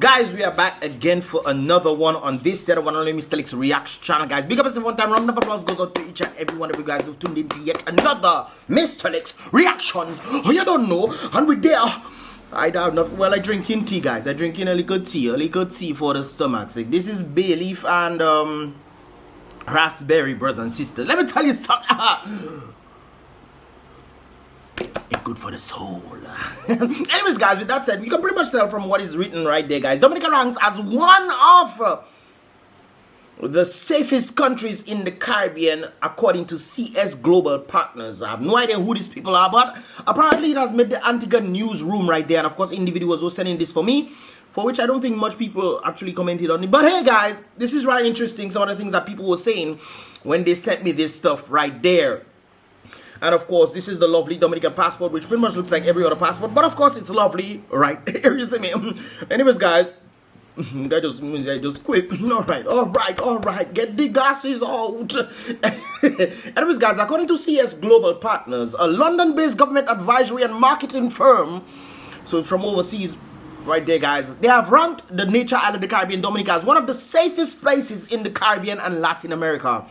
Guys, we are back again for another one on this one and only Mystelics reaction channel, guys. Big up as one time, round of applause goes out to each and every one of you guys who've tuned into yet another Mystelics reactions. Oh, you don't know, and we're there. I don't know. Well, I drinking tea, guys. I drinking a liquid tea for the stomach. Like, this is bay leaf and raspberry, brothers and sisters. Let me tell you something. It's good for the soul. Anyways, guys, with that said, you can pretty much tell from what is written right there, guys. Dominica ranks as one of the safest countries in the Caribbean according to CS Global Partners. I have no idea who these people are, but apparently it has made the Antigua newsroom right there. And of course, individuals were sending this for me, for which I don't think much people actually commented on it. But hey, guys, this is really interesting. Some of the things that people were saying when they sent me this stuff right there. And of course, this is the lovely Dominican passport, which pretty much looks like every other passport. But of course, it's lovely, right? You see me? Anyways, guys, I just quit. All right. Get the gases out. Anyways, guys, according to CS Global Partners, a London-based government advisory and marketing firm, so from overseas, right there, guys, they have ranked the nature island of the Caribbean, Dominica, as one of the safest places in the Caribbean and Latin America.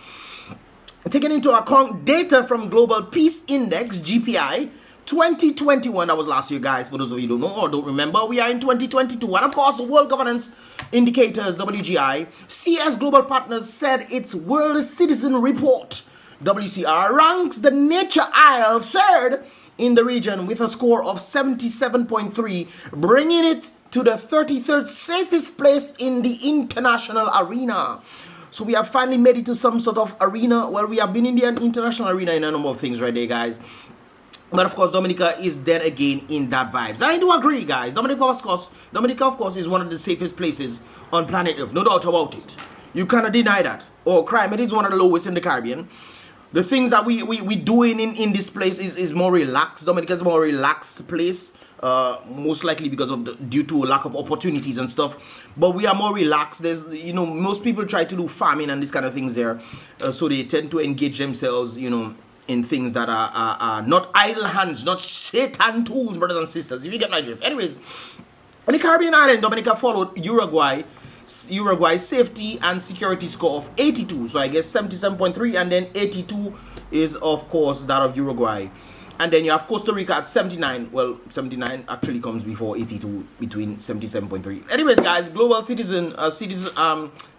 Taking into account data from Global Peace Index, GPI, 2021, that was last year, guys, for those of you who don't know or don't remember, we are in 2022, and of course, the World Governance Indicators, WGI, CS Global Partners said its World Citizen Report, WCR, ranks the nature isle third in the region with a score of 77.3, bringing it to the 33rd safest place in the international arena. So we have finally made it to some sort of arena. Well, we have been in the international arena in a number of things right there, guys. But of course, Dominica is then again in that vibes. And I do agree, guys. Dominica, of course, is one of the safest places on planet Earth. No doubt about it. You cannot deny that. Oh, crime rate is one of the lowest in the Caribbean. The things that we doing in this place is more relaxed. Dominica is a more relaxed place. Most likely because of due to lack of opportunities and stuff, but we are more relaxed. There's, most people try to do farming and these kind of things there, so they tend to engage themselves, in things that are not idle hands, not Satan tools, brothers and sisters, if you get my drift. Anyways, on the Caribbean island, Dominica followed Uruguay's safety and security score of 82, so I guess 77.3, and then 82 is of course that of Uruguay. And then you have Costa Rica at 79. Well, 79 actually comes before 82, between 77.3. Anyways, guys, Global Citizen,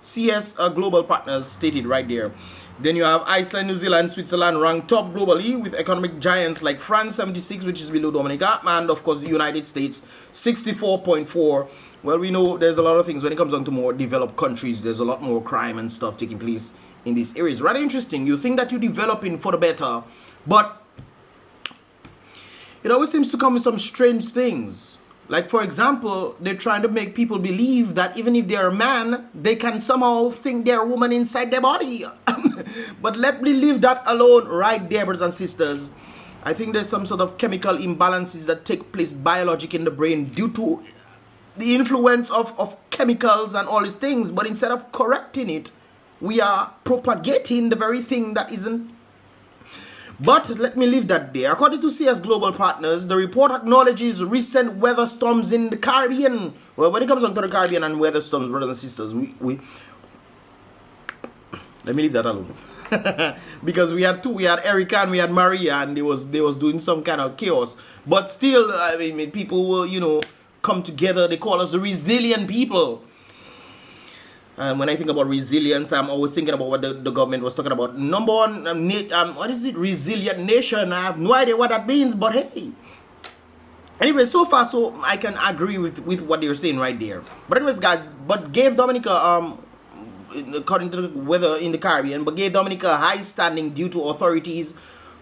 CS Global Partners stated right there. Then you have Iceland, New Zealand, Switzerland ranked top globally with economic giants like France 76, which is below Dominica, and of course the United States 64.4. Well, we know there's a lot of things when it comes down to more developed countries. There's a lot more crime and stuff taking place in these areas. Rather interesting. You think that you're developing for the better, but it always seems to come with some strange things. Like, for example, they're trying to make people believe that even if they're a man, they can somehow think they're a woman inside their body. But let me leave that alone right there, brothers and sisters. I think there's some sort of chemical imbalances that take place biologically in the brain due to the influence of chemicals and all these things. But instead of correcting it, we are propagating the very thing that isn't. But let me leave that there. According to CS Global Partners, the report acknowledges recent weather storms in the Caribbean. Well, when it comes on to the Caribbean and weather storms, brothers and sisters, we let me leave that alone. Because we had two. We had Erica and we had Maria, and they was doing some kind of chaos. But still, I mean, people will, come together. They call us the resilient people. And when I think about resilience, I'm always thinking about what the government was talking about. Number one, what is it? Resilient nation. I have no idea what that means, but hey. Anyway, so far, so I can agree with what they're saying right there. But anyways, guys, but gave Dominica, according to the weather in the Caribbean, but gave Dominica a high standing due to authorities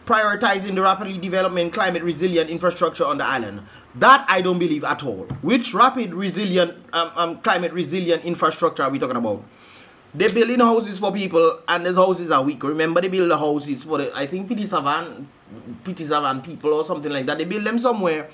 prioritizing the rapidly developing climate resilient infrastructure on the island. That I don't believe at all. Which rapid resilient climate resilient infrastructure are we talking about? They're building houses for people, and those houses are weak. Remember, they build the houses for the, I think, Petit Savan people or something like that. They build them somewhere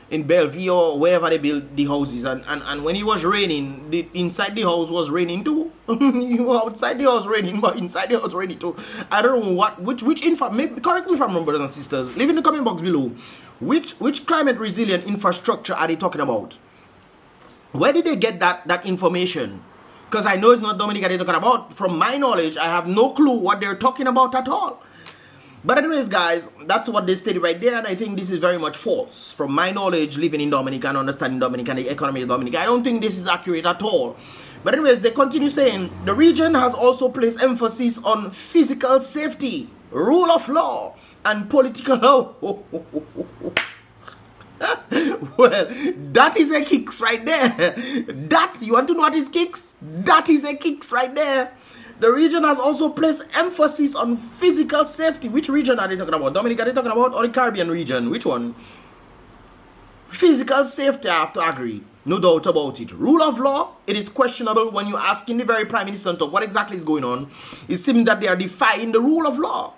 in Bellevue or wherever they build the houses, and when it was raining, inside the house was raining too. You outside the house raining, but inside the house raining too. I don't know which info. Correct me if I'm wrong, brothers and sisters. Leave in the comment box below. Which climate resilient infrastructure are they talking about? Where did they get that information? Because I know it's not Dominica they're talking about. From my knowledge, I have no clue what they're talking about at all. But anyways, guys, that's what they stated right there, and I think this is very much false. From my knowledge, living in Dominica and understanding Dominica and the economy of Dominica, I don't think this is accurate at all. But anyways, they continue saying, the region has also placed emphasis on physical safety, rule of law, and political... Well, that is a kicks right there. That, you want to know what is kicks? That is a kicks right there. The region has also placed emphasis on physical safety. Which region are they talking about? Dominica, are they talking about, or the Caribbean region? Which one? Physical safety, I have to agree. No doubt about it. Rule of law, it is questionable when you ask in the very Prime Minister what exactly is going on. It seems that they are defying the rule of law.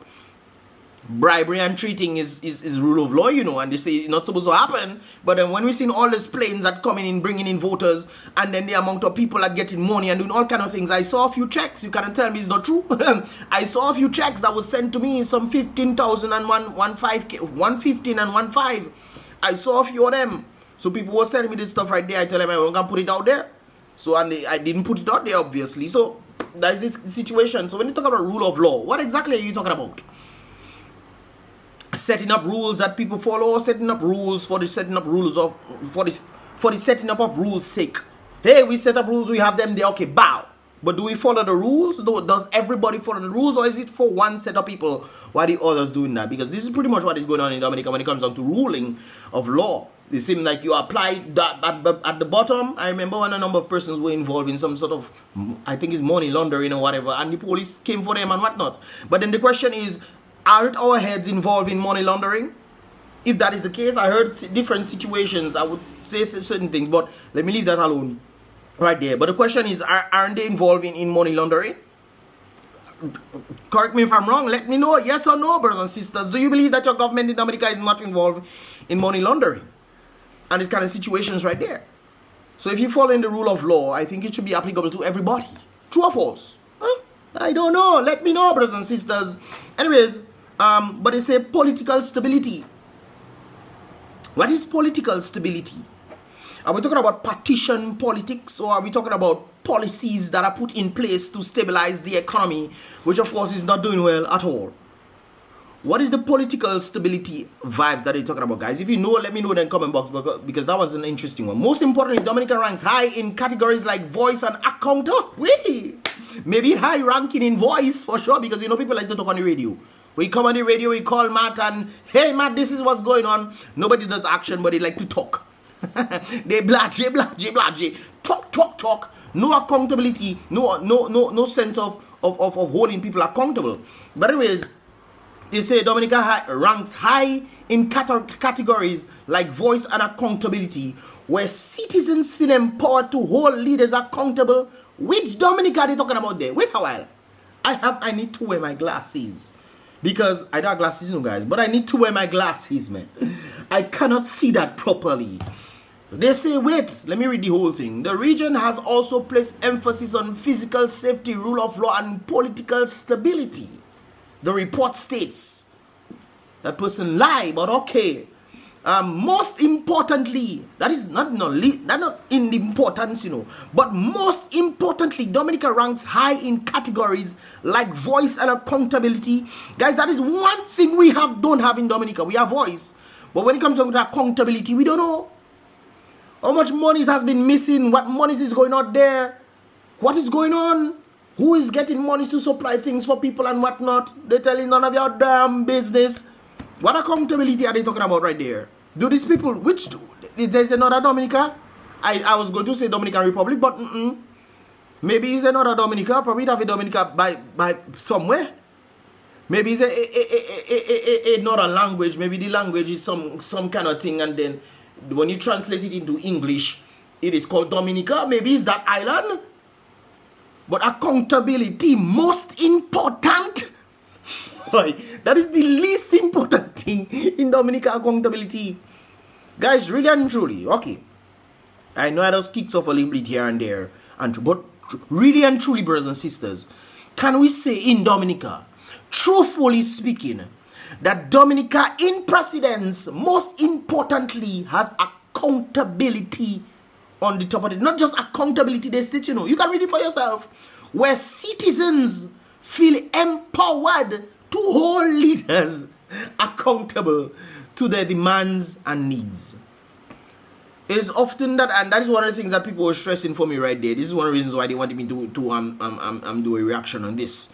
Bribery and treating is rule of law, you know, and they say it's not supposed to happen. But then when we seen all these planes that coming in, bringing in voters, and then the amount of people that getting money and doing all kind of things, I saw a few checks. You cannot tell me it's not true. I saw a few checks that was sent to me, some 15,000 and 115 and 15. I saw a few of them. So people was telling me this stuff right there. I tell them I'm gonna put it out there. So and I didn't put it out there, obviously. So that is the situation. So when you talk about rule of law, what exactly are you talking about? Setting up rules that people follow, or setting up rules for the setting up rules of for the setting up of rules sake. Hey, we set up rules, we have them there, okay, bow. But do we follow the rules? Does everybody follow the rules, or is it for one set of people while the others doing that? Because this is pretty much what is going on in Dominica when it comes down to ruling of law. It seems like you apply that at the bottom. I remember when a number of persons were involved in some sort of, I think it's money laundering or whatever, and the police came for them and whatnot. But then the question is, aren't our heads involved in money laundering? If that is the case, I heard different situations. I would say certain things, but let me leave that alone right there. But the question is, aren't they involved in money laundering? Correct me if I'm wrong. Let me know, yes or no, brothers and sisters. Do you believe that your government in Dominica is not involved in money laundering? And this kind of situations right there. So if you follow in the rule of law, I think it should be applicable to everybody. True or false? Huh? I don't know. Let me know, brothers and sisters. Anyways, but they say political stability. What is political stability? Are we talking about partition politics, or are we talking about policies that are put in place to stabilize the economy, which of course is not doing well at all? What is the political stability vibe that they're talking about, guys? If you know, let me know in the comment box, because that was an interesting one. Most importantly, Dominica ranks high in categories like voice and account. Maybe high ranking in voice for sure, because you know people like to talk on the radio. We come on the radio, we call Matt and, hey Matt, this is what's going on. Nobody does action, but they like to talk. They blah, talk. No accountability, no sense of holding people accountable. But anyways, they say Dominica ranks high in categories like voice and accountability, where citizens feel empowered to hold leaders accountable. Which Dominica are they talking about there? Wait a while. I need to wear my glasses. Because I don't have glasses, you know, guys. But I need to wear my glasses, man. I cannot see that properly. They say, wait, let me read the whole thing. The region has also placed emphasis on physical safety, rule of law, and political stability. The report states. That person lie, but okay. Most importantly, that is not in the importance, you know, but most importantly, Dominica ranks high in categories like voice and accountability. Guys, that is one thing we don't have in Dominica. We have voice, but when it comes to accountability, we don't know how much money has been missing, what money is going out there, what is going on, who is getting money to supply things for people and whatnot. They're telling none of your damn business. What accountability are they talking about right there? Do these people, there's another Dominica? I was going to say Dominican Republic, but maybe it's another Dominica. Probably have a Dominica by somewhere. Maybe it's another language. Maybe the language is some kind of thing, and then when you translate it into English, it is called Dominica. Maybe it's that island. But accountability, most important. That is the least important thing in Dominica, accountability. Guys, really and truly, okay. I know I just kicks off a little bit here and there, but really and truly, brothers and sisters, can we say in Dominica, truthfully speaking, that Dominica in precedence, most importantly, has accountability on the top of it. Not just accountability, they state, you know. You can read it for yourself. Where citizens feel empowered to hold leaders accountable to their demands and needs. It is often that, and that is one of the things that people were stressing for me right there. This is one of the reasons why they wanted me to do a reaction on this.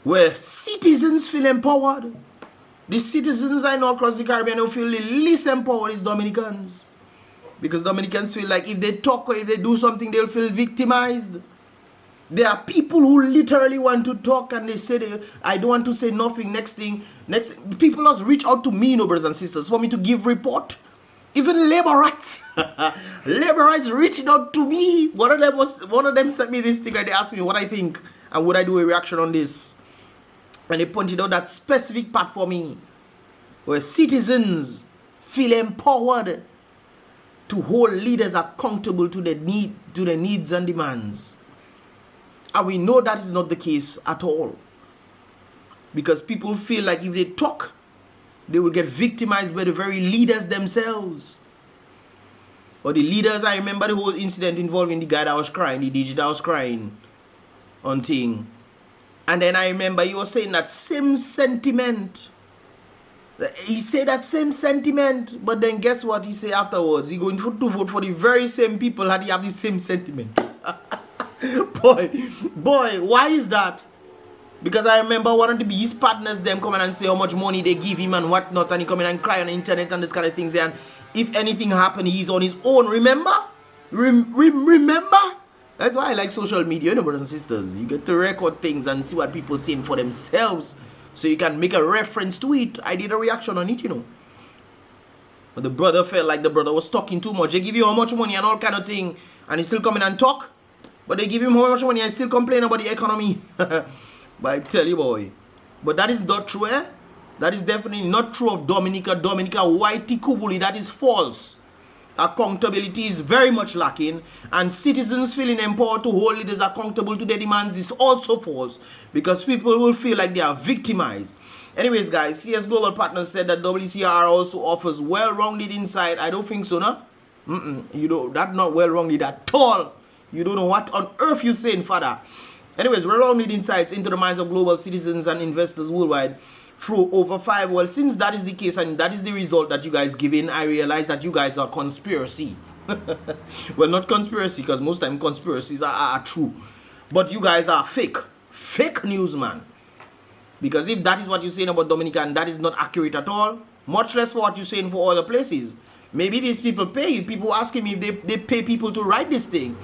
Where citizens feel empowered. The citizens I know across the Caribbean who feel the least empowered is Dominicans. Because Dominicans feel like if they talk or if they do something, they'll feel victimized. There are people who literally want to talk and they say, I don't want to say nothing. Next people just reach out to me, brothers and sisters, for me to give report. Even labor rights. Labor rights reached out to me. One of them sent me this thing that they asked me what I think and would I do a reaction on this. And they pointed out that specific part for me where citizens feel empowered to hold leaders accountable to their needs and demands. And we know that is not the case at all. Because people feel like if they talk, they will get victimized by the very leaders themselves. Or the leaders, I remember the whole incident involving the guy that was crying, the DJ that was crying on thing. And then I remember he was saying that same sentiment. He said that same sentiment, but then guess what he said afterwards? He going to vote for the very same people that he have the same sentiment. boy, why is that? Because I remember one of his partners them coming and say how much money they give him and whatnot, and he come in and cry on the internet and this kind of things. And if anything happened, he's on his own. Remember? Remember? That's why I like social media, brothers and sisters. You get to record things and see what people saying for themselves, so you can make a reference to it. I did a reaction on it, But the brother felt like the brother was talking too much. They give you how much money and all kind of thing, and he still come in and talk. But they give him how much money and still complain about the economy. But I tell you, boy. But that is not true, eh? That is definitely not true of Dominica. Dominica, Whitey Kubuli, that is false. Accountability is very much lacking, and citizens feeling empowered to hold leaders accountable to their demands is also false, because people will feel like they are victimized. Anyways, guys, CS Global Partners said that WCR also offers well-rounded insight. I don't think so, no? You know, that's not well-rounded at all. You don't know what on earth you're saying, father. Anyways, well-rounded insights into the minds of global citizens and investors worldwide through over 5. Well, since that is the case and that is the result that you guys give in, I realize that you guys are conspiracy. Well, not conspiracy, because most time conspiracies are true. But you guys are fake. Fake news, man. Because if that is what you're saying about Dominica and that is not accurate at all, much less for what you're saying for other places. Maybe these people pay you. People asking me if they pay people to write this thing.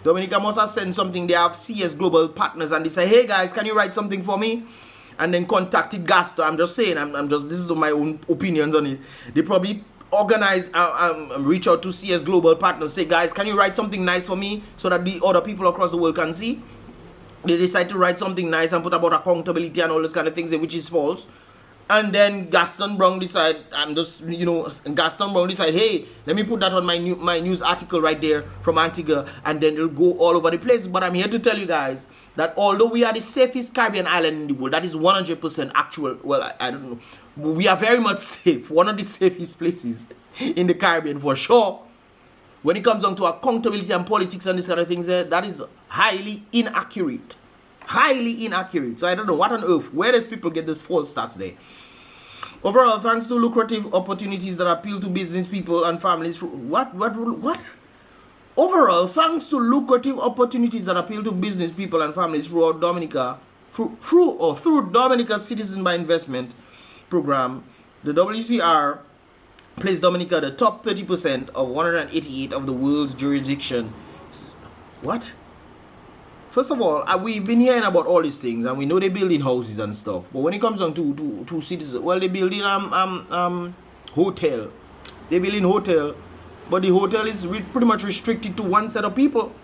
Dominica must have sent something. They have CS Global Partners and they say, hey guys, can you write something for me? And then contacted Gasto. I'm just saying, this is my own opinions on it. They probably organize, reach out to CS Global Partners, say, guys, can you write something nice for me so that the other people across the world can see? They decide to write something nice and put about accountability and all those kind of things, which is false. And then Gaston Brown decide, Gaston Brown decide, hey, let me put that on my news article right there from Antigua, and then it'll go all over the place. But I'm here to tell you guys that although we are the safest Caribbean island in the world, that is 100% actual. Well, I don't know. We are very much safe. One of the safest places in the Caribbean for sure. When it comes down to accountability and politics and this kind of things, that is highly inaccurate. Highly inaccurate. So I don't know what on earth. Where does people get this false stats there? Overall, thanks to lucrative opportunities that appeal to business people and families. What? Overall, thanks to lucrative opportunities that appeal to business people and families throughout Dominica, through Dominica's Citizen by Investment program, the WCR placed Dominica the top 30% of 188 of the world's jurisdiction. What? First of all, we've been hearing about all these things, and we know they're building houses and stuff. But when it comes down to cities, well, they're building hotel. They're building hotel, but the hotel is pretty much restricted to one set of people.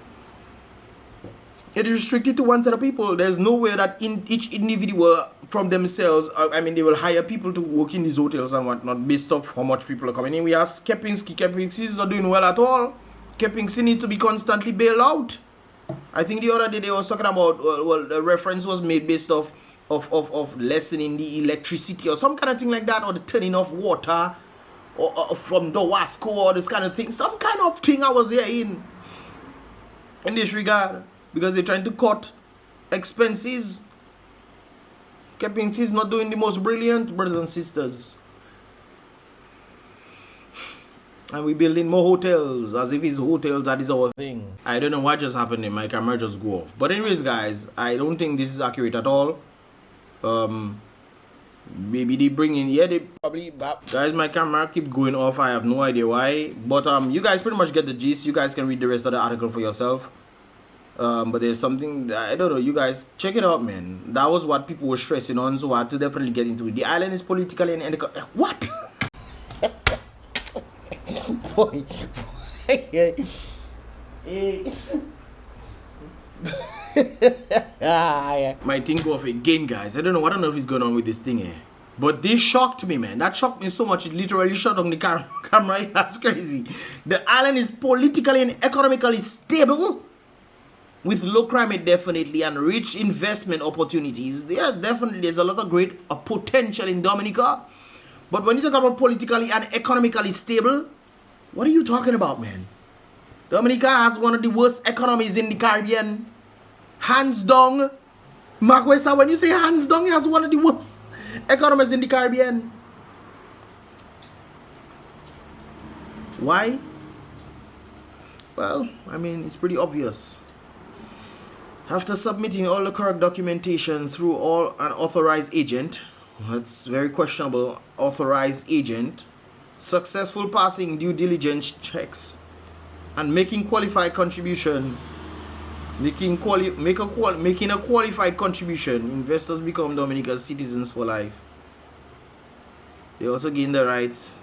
It is restricted to one set of people. There's no way that each individual from themselves, they will hire people to work in these hotels and whatnot based off how much people are coming in. We ask Kepinski. Kepinski is not doing well at all. Kepinski needs to be constantly bailed out. I think the other day they was talking about, the reference was made based off of lessening the electricity or some kind of thing like that, or the turning off water or from the Wasco or this kind of thing. Some kind of thing I was hearing in this regard, because they're trying to cut expenses. Kepington is not doing the most brilliant, brothers and sisters. And we're building more hotels, as if it's hotels that is our thing. I don't know what just happened and my camera just go off. But anyways, guys, I don't think this is accurate at all. Maybe they bring in, yeah, they probably, guys, my camera keep going off. I have no idea why. But you guys pretty much get the gist. You guys can read the rest of the article for yourself. But there's something, I don't know, you guys check it out, man. That was what people were stressing on, so I had to definitely get into it. The island is politically and what? Boy. My thing go off again, guys. I don't know if it's going on with this thing here. But this shocked me, man. That shocked me so much. It literally shut on the camera. That's crazy. The island is politically and economically stable, with low crime definitely and rich investment opportunities. Yes, definitely there's a lot of great potential in Dominica. But when you talk about politically and economically stable, what are you talking about, man? Dominica has one of the worst economies in the Caribbean. Hands down. Marquesa, when you say hands down, it has one of the worst economies in the Caribbean. Why? Well, I mean, it's pretty obvious. After submitting all the correct documentation through an authorized agent, that's very questionable, authorized agent, successful passing due diligence checks, and making qualified contribution, making a qualified contribution, investors become Dominica's citizens for life. They also gain the rights.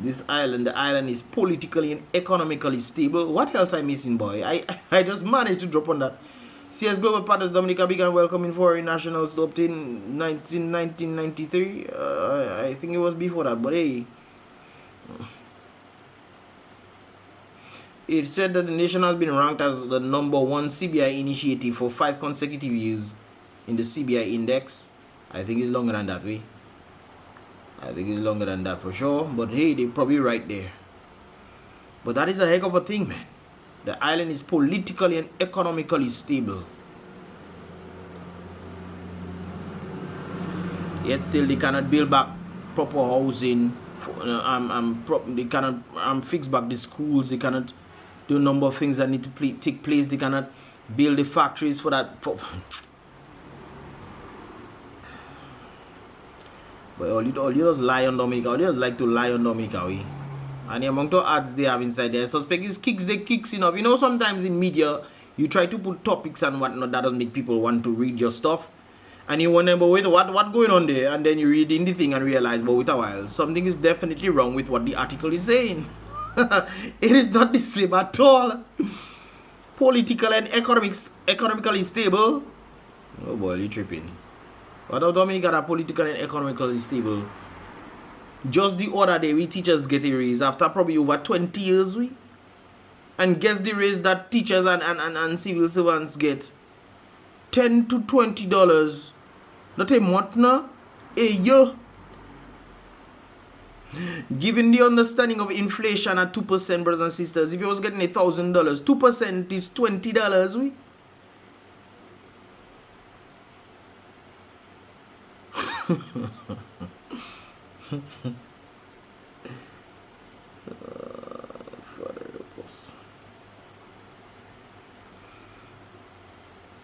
The island is politically and economically stable. What else I missing, boy? I just managed to drop on that. CS Global Partners Dominica began welcoming foreign nationals to obtain 1993. I think it was before that, but hey. It said that the nation has been ranked as the #1 CBI initiative for 5 consecutive years in the CBI index. I think it's longer than that, way. I think it's longer than that for sure. But hey, they're probably right there. But that is a heck of a thing, man. The island is politically and economically stable. Yet still they cannot build back proper housing. They cannot fix back the schools. They cannot do a number of things that need to take place. They cannot build the factories for that. But all you just lie on Dominica. All you just like to lie on Dominica, we. And the amount of ads they have inside there, suspect is kicks enough. You know, sometimes in media, you try to put topics and whatnot that doesn't make people want to read your stuff. And you wonder, but wait, what going on there? And then you read in the thing and realize, but wait a while, something is definitely wrong with what the article is saying. It is not the same at all. Political and economically stable. Oh boy, you're tripping. What about Dominica that political and economically stable? Just the other day, we teachers get a raise after probably over 20 years, we. And guess the raise that teachers and civil servants get? $10 to $20. Not a month now, a year. Given the understanding of inflation at 2%, brothers and sisters, if you was getting $1,000, 2% is $20, we.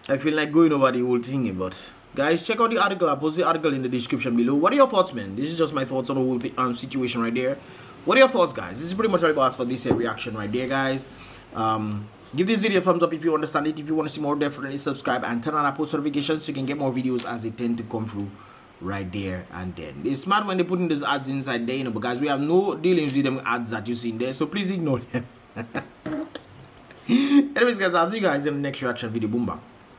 I feel like going over the whole thing, but guys, check out the article. I post the article in the description below. What are your thoughts, man? This is just my thoughts on the whole situation right there. What are your thoughts, guys? This is pretty much all about us for this reaction right there, guys. Give this video a thumbs up if you understand it. If you want to see more, definitely subscribe and turn on our post notifications so you can get more videos as they tend to come through right there and then. It's smart when they put in these ads inside there, you know, but guys, we have no dealings with them ads that you see in there, so please ignore them. Anyways, guys, I'll see you guys in the next reaction video. Boom, bang.